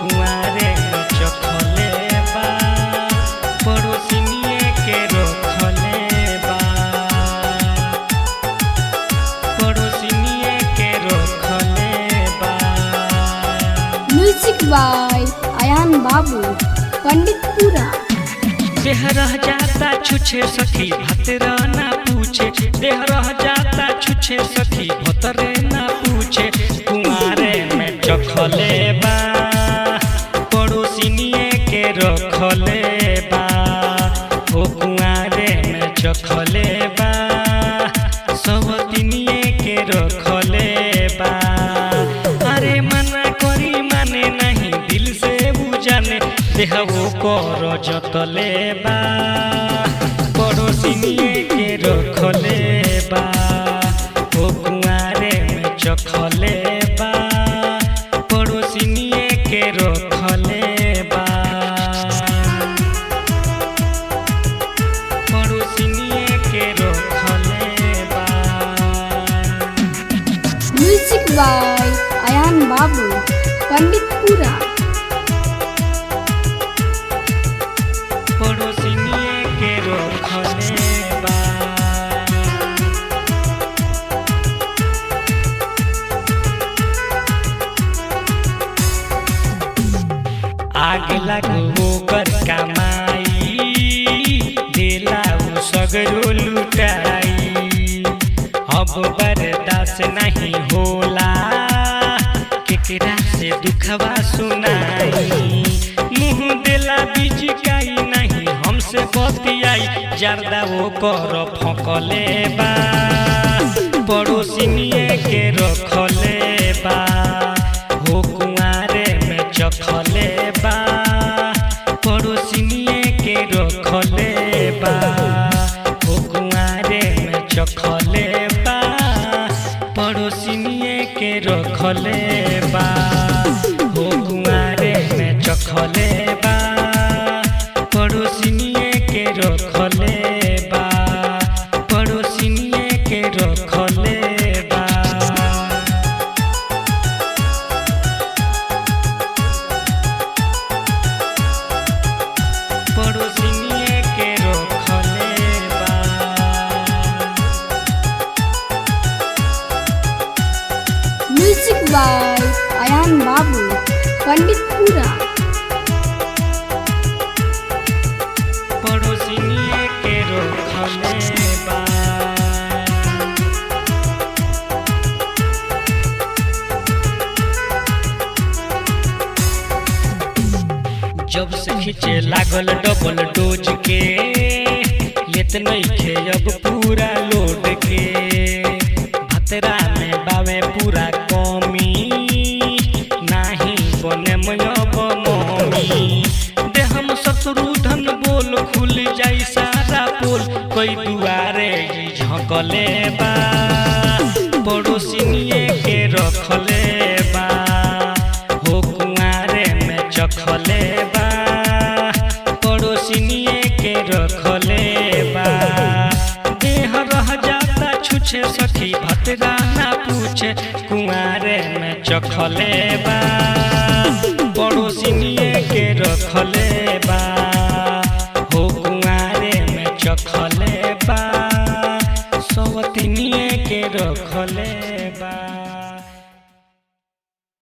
कुआरे में चखले बा पड़ोसिनिए के रखले बा पड़ोसिनिए के रखले बा। म्यूजिक बाय आयान बाबू पंडितपुरा। देह रह जाता छुछे सखी भतरा ना पूछे, देह रह जाता छुछे सखी भतरे ना पूछे। कुआरे में चखले बा पड़ोसिनिए के रखले बा ओ कुआरे में चखले बा सवतिनिए के रखले बा। अरे मना करी माने नहीं दिल से बुझाने देह वो कर जतले बा पड़ोसिनिए के रखले बा ओ कुआरे में चखले बा पड़ोसिनिए के रखले बा पड़ोसिनिए के रखले बा। म्यूजिक बाय आयान बाबू पंडितपुरा। पड़ोसिनिए के रखले बा। आग लगो कर कमाई दिला सगरो लुटाई अब बर्दाश्त नहीं होला केकरा से दुखवा सुनाई। मुँह दिला बिचकाई नहीं हमसे बतियाई जर्दा वो कर फकले बा पड़ोसिनिए के रखले बा हो कुआरे में चखले बा पड़ोसिनिए के रखले बा हो कुआरे में चखले बा पड़ोसिनिए के रखले बा हो कुआरे में चखले बा पड़ोसिनिए के रखले बा पड़ोसिनिए के रखले बा। पड़ोसिनिए के रखले बा। म्यूजिक बाय आयान बाबू पंडितपुरा। पड़ोसिनिए के रखले बा। जब से खींचे लागल डबल डोज के लेत नइखे अब पूरा लोड के भतरा में बावे पूरा कमी नाही बने अब मम्मी देहम शत्रुधन बोल खुल जाई सारा पोल कोई दुआरे झकले बा पड़ोसिनिए के रखले बा हो कुआरे में चखले बा पड़ोसिनिए के रखले बा। देह रह जाता छुछे सखी भतरा ना पूछे कुआरे में चखले बा पड़ोसिनिए के रखले बा हो कुआरे में चखले बा सवतिनिए के रखले